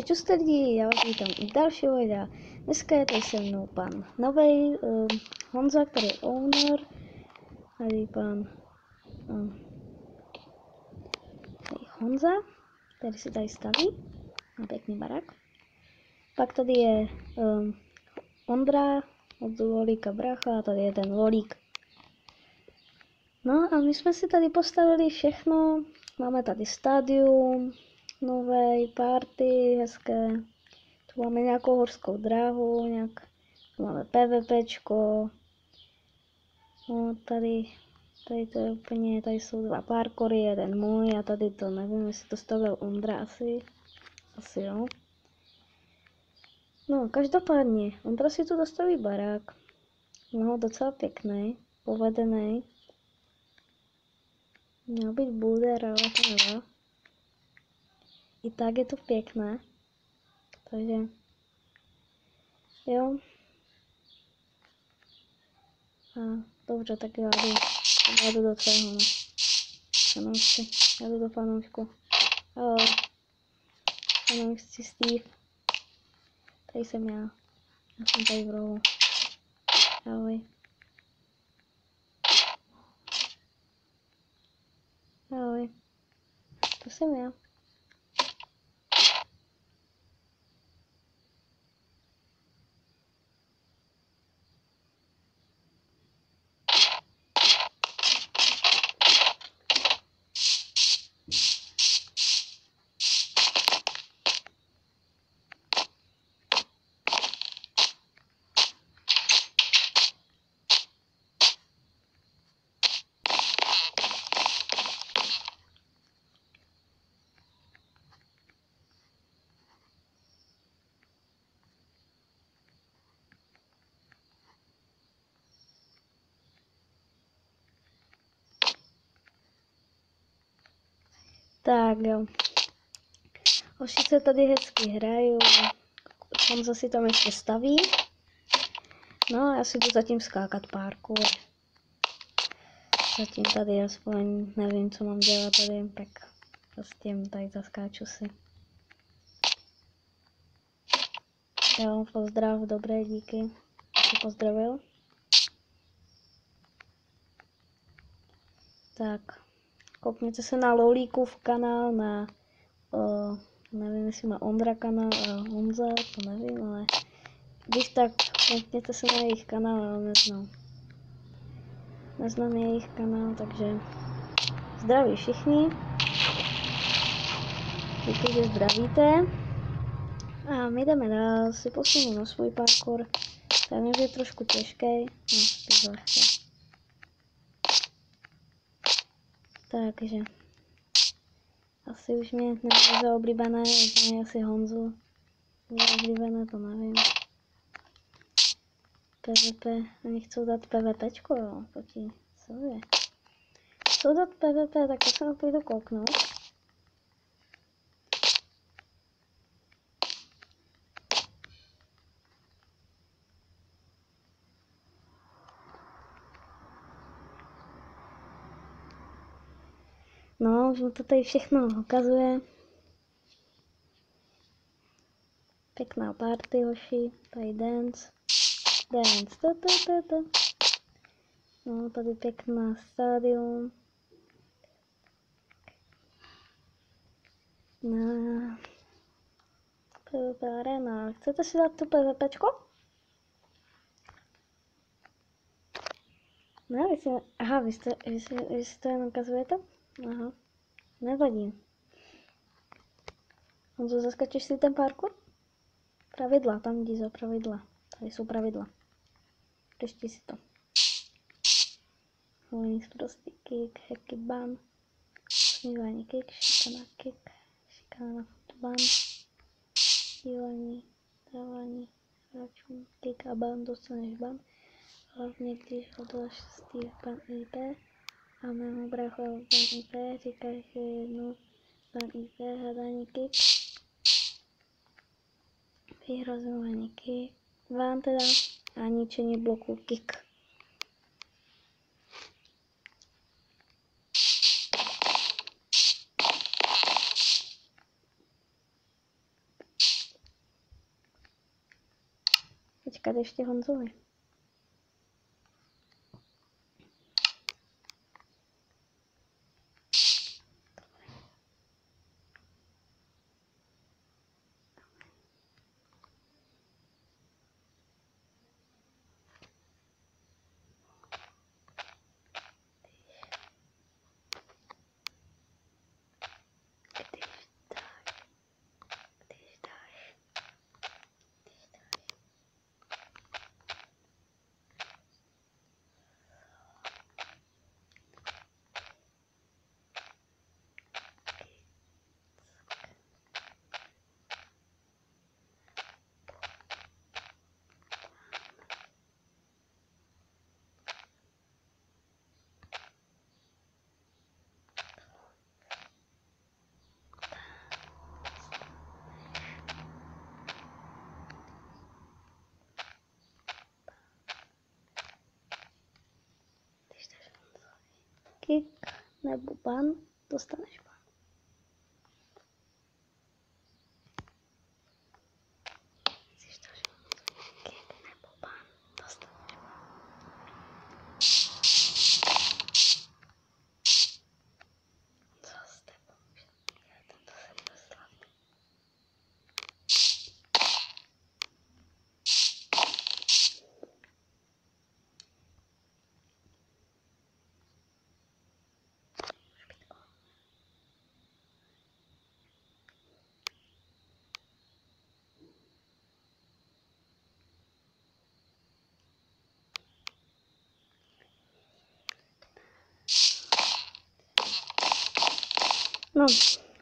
Čus lidi, já vás vítám u dalšího videa. Dneska je tady se mnou pan novej Honza, který je owner. Tady pan tady Honza, který si tady staví. Má pěkný barák. Pak tady je Ondra od Lolíka brácha a tady je ten Lolík. No a my jsme si tady postavili všechno. Máme tady stádium, nové party, hezké. Tu máme nějakou horskou dráhu, tu máme PvPčko. No tady to je úplně, tady jsou dva parkory, jeden můj a tady to, nevím, jestli to stavil Ondra asi jo. No, každopádně, Ondra si tu dostaví barák. No, docela pěkný, povedený. Měl být boulder, ale to nedá. I tak je to pěkné. Takže, jo. A dobře, tak já jdu do tvého, no. Fanoušci, já jdu do fanoušku. Ahoj. Fanoušci Steve. Tady jsem já. Já jsem tady v rohu. Ahoj. Ahoj. To jsem já. Tak jo. Hoši se tady hezky hrajou. Honza si tam ještě staví. No a já si jdu zatím skákat parkour. Zatím tady aspoň nevím, co mám dělat tady, tak prostě tady zaskáču si. Jo, pozdrav, dobré, díky. Jsi pozdravil. Tak, koukněte se na Lolíkův kanál, na nevím, jestli má Ondra kanál a Honza, to nevím, ale když tak koukněte se na jejich kanál, ale neznám jejich kanál, takže zdraví všichni, díky, že zdravíte a my jdeme dál, si posunu na svůj parkour, ten je trošku těžký, no spíš lehký. Takže asi už mě nebude za oblíbené, už mě asi Honzu za oblíbené, to nevím. PvP, oni chcou dát PvPčko, jo, pojď, co je? Chcou dát PvP, tak to se půjdu kouknout. No, už mu to tady všechno ukazuje. Pěkná party, hoši, tady dance. No, tady pěkná stádium. No, PvP arena. Chcete si dát tu PvPčko? Ne, vy si to jen ukazujete? Aha, nevadí. Honzo, zaskačeš si ten parkour? Pravidla, tam jdi za pravidla. Tady jsou pravidla. Přečti si to. Volný sprostý kick, hacky ban, smívání kick, šikana na footban, dívání, dávání hráčům kick a ban, dostaneš ban. Hlavně když odláš Steve ban IP a mému bráchovi ban IP, říkáš, že jednou ban IP, hledání kick, vyhrazování kick, ban teda a ničení bloku kick. Počkat ještě Honzovi. Kick nebo ban, dostaneš ban. Kick nebo ban, dostaneš ban. Co s tebou? Já tento jsem dost slavný.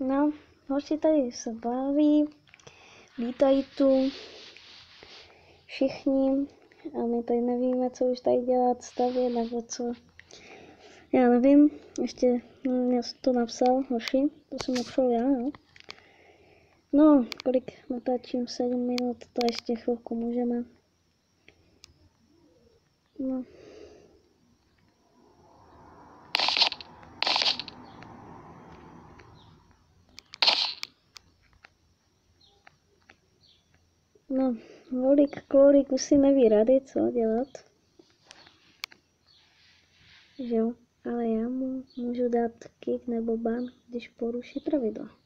No, hoši tady se baví, vítají tu všichni a my tady nevíme, co už tady dělat, stavět nebo co. Já nevím, ještě to napsal hoši, to jsem napsal já, jo. No, kolik natáčím, 7 minut, to ještě chvilku můžeme. No. No, Klolik už si neví rady, co dělat. Že jo, ale já mu můžu dát kick nebo ban, když poruší pravidla.